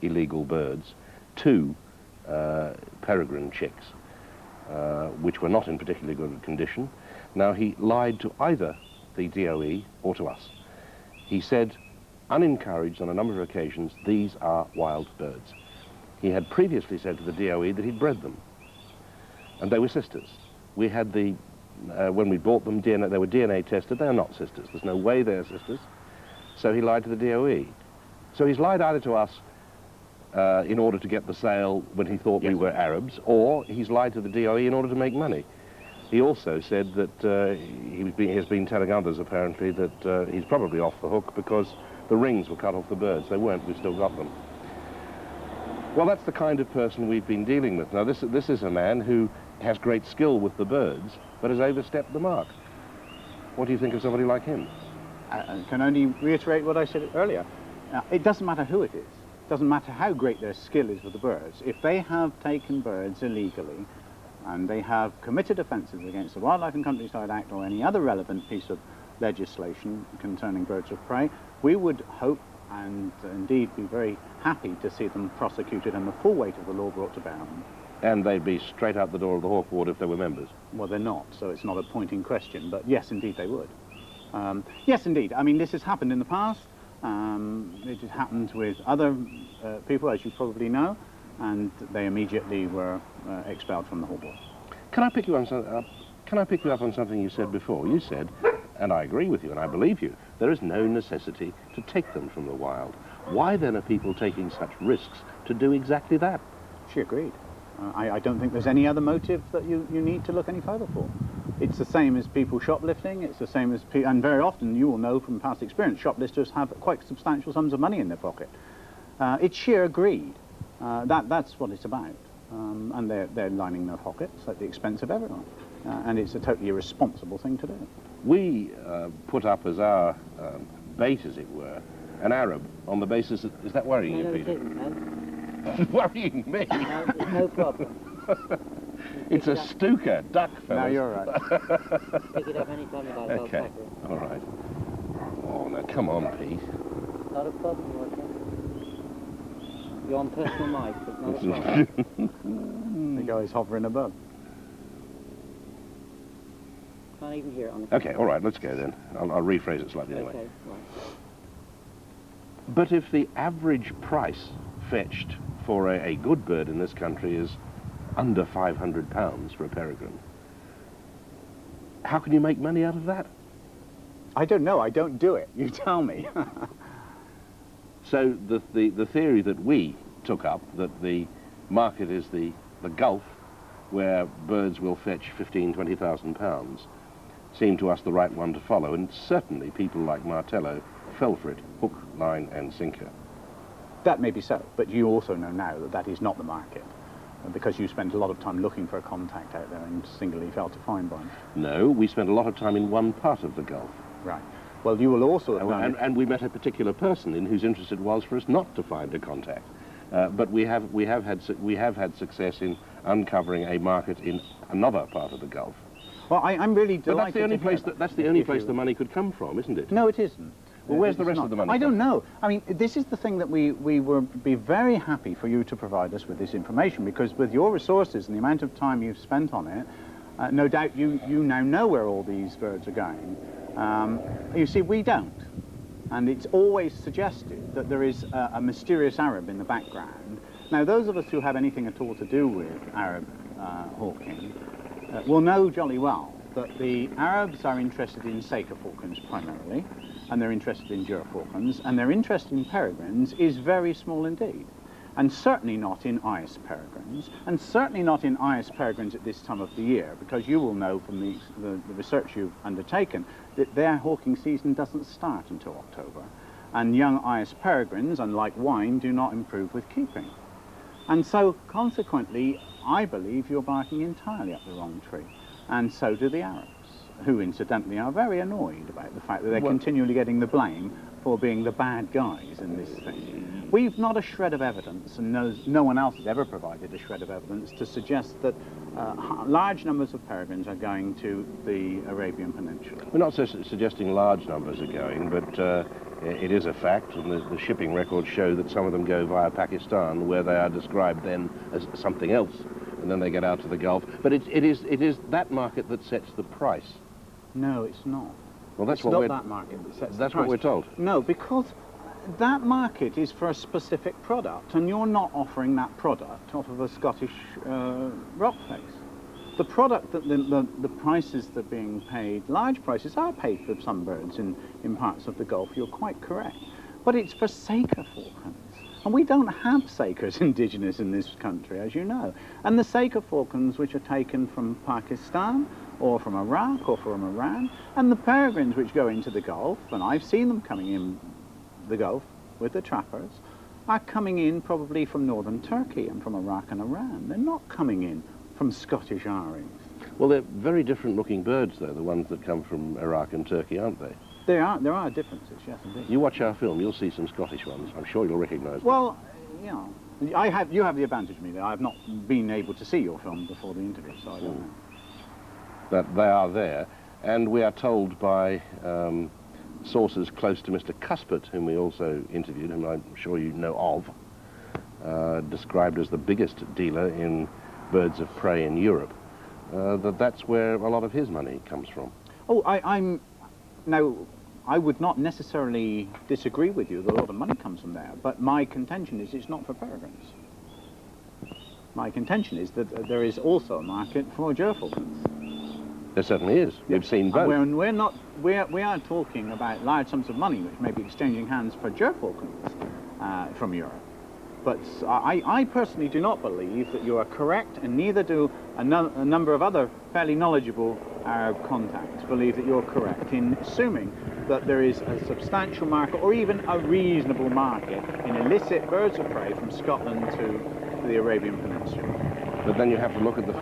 illegal birds, 2 peregrine chicks, which were not in particularly good condition. Now, he lied to either the DOE or to us. He said, unencouraged on a number of occasions, these are wild birds. He had previously said to the DOE that he'd bred them, and they were sisters. We had the, when we bought them, they were DNA tested. They are not sisters. There's no way they're sisters. So he lied to the DOE. So he's lied either to us in order to get the sale when he thought we were Arabs, or he's lied to the DOE in order to make money. He also said that he has been telling others, apparently, that he's probably off the hook because the rings were cut off the birds. They weren't. We've still got them. Well, that's the kind of person we've been dealing with. Now, this is a man who has great skill with the birds, but has overstepped the mark. What do you think of somebody like him? I can only reiterate what I said earlier. It doesn't matter who it is. It doesn't matter how great their skill is with the birds. If they have taken birds illegally and they have committed offences against the Wildlife and Countryside Act or any other relevant piece of legislation concerning birds of prey, we would hope and indeed be very happy to see them prosecuted and the full weight of the law brought to bear on them. And they'd be straight out the door of the Hawk Ward if they were members? Well, they're not, so it's not a point in question, but yes, indeed, they would. Yes, indeed. I mean, this has happened in the past. It has happened with other people, as you probably know, and they immediately were expelled from the Hawk Ward. Can I pick you up on something you said before? You said, and I agree with you, and I believe you, there is no necessity to take them from the wild. Why then are people taking such risks to do exactly that? She agreed. I don't think there's any other motive that you need to look any further for. It's the same as people shoplifting, it's the same as and very often, you will know from past experience, shoplifters have quite substantial sums of money in their pocket. It's sheer greed. That's what it's about. And they're lining their pockets at the expense of everyone. And it's a totally irresponsible thing to do. We put up as our bait, as it were, an Arab on the basis that... Is that worrying you, Peter? It isn't, no. It's worrying me. No, it's no problem. It's a Stuka duck, fellas. No, you're right. Pick it up any time you like. Okay, all right. Oh, now, come on, Pete. Not a problem, Roger. You're on personal mic, but not a problem. The guy's hovering above. Can't even hear it on the... Okay, all right, let's go then. I'll rephrase it slightly anyway. Okay, right. But if the average price fetched for a good bird in this country is under £500 for a peregrine, how can you make money out of that? I don't know, I don't do it. You tell me. So the theory that we took up, that the market is the Gulf, where birds will fetch £15,000, £20,000, seemed to us the right one to follow, and certainly people like Martello fell for it, hook, line and sinker. That may be so, but you also know now that that is not the market, because you spent a lot of time looking for a contact out there and singularly failed to find one. No, we spent a lot of time in one part of the Gulf. Right. Well, you will also have and we met a particular person in whose interest it was for us not to find a contact. But we have had success in uncovering a market in another part of the Gulf. Well, I'm really delighted. But that's the only place that's the only place the money could come from, isn't it? No, it isn't. Well, where's the rest of the money? I don't know. I mean, this is the thing that we would be very happy for you to provide us with this information, because with your resources and the amount of time you've spent on it, no doubt you now know where all these birds are going. You see, we don't. And it's always suggested that there is a mysterious Arab in the background. Now, those of us who have anything at all to do with Arab hawking will know jolly well that the Arabs are interested in Saker falcons primarily, and they're interested in Jura falcons, and their interest in peregrines is very small indeed. And certainly not in ice peregrines, and certainly not in ice peregrines at this time of the year, because you will know from the research you've undertaken that their hawking season doesn't start until October. And young ice peregrines, unlike wine, do not improve with keeping. And so, consequently, I believe you're barking entirely up the wrong tree. And so do the Arabs, who incidentally are very annoyed about the fact that they're continually getting the blame for being the bad guys in this thing. We've not a shred of evidence, and no one else has ever provided a shred of evidence to suggest that large numbers of peregrines are going to the Arabian Peninsula. We're not suggesting large numbers are going, but It is a fact, and the shipping records show that some of them go via Pakistan, where they are described then as something else, and then they get out to the Gulf. But it is that market that sets the price. No, it's not. Well, that's It's what not we're, that market that sets the that's what price. we're told. No, because that market is for a specific product, and you're not offering that product off of a Scottish rock face. The product that the prices that are being paid, large prices are paid for some birds in parts of the Gulf, you're quite correct. But it's for Saker falcons. And we don't have Sakers indigenous in this country, as you know. And the Saker falcons, which are taken from Pakistan, or from Iraq, or from Iran, and the peregrines which go into the Gulf, and I've seen them coming in the Gulf with the trappers, are coming in probably from northern Turkey and from Iraq and Iran. They're not coming in from Scottish Aries. Well, they're very different looking birds, though, the ones that come from Iraq and Turkey, aren't they? There are differences, yes indeed. You watch our film, you'll see some Scottish ones. I'm sure you'll recognise them. Well, you know, you have the advantage of me there. I've not been able to see your film before the interview, so I don't know. That they are there, and we are told by sources close to Mr. Cuspert, whom we also interviewed, whom I'm sure you know of, described as the biggest dealer in birds of prey in Europe, that's where a lot of his money comes from. Oh, now, I would not necessarily disagree with you that a lot of money comes from there, but my contention is it's not for peregrines. My contention is that there is also a market for gerfalcons. There certainly is. We've seen both. We are talking about large sums of money which may be exchanging hands for gerfalcons from Europe. But I personally do not believe that you are correct, and neither do a number of other fairly knowledgeable Arab contacts believe that you're correct in assuming that there is a substantial market, or even a reasonable market, in illicit birds of prey from Scotland to the Arabian Peninsula. But then you have to look at the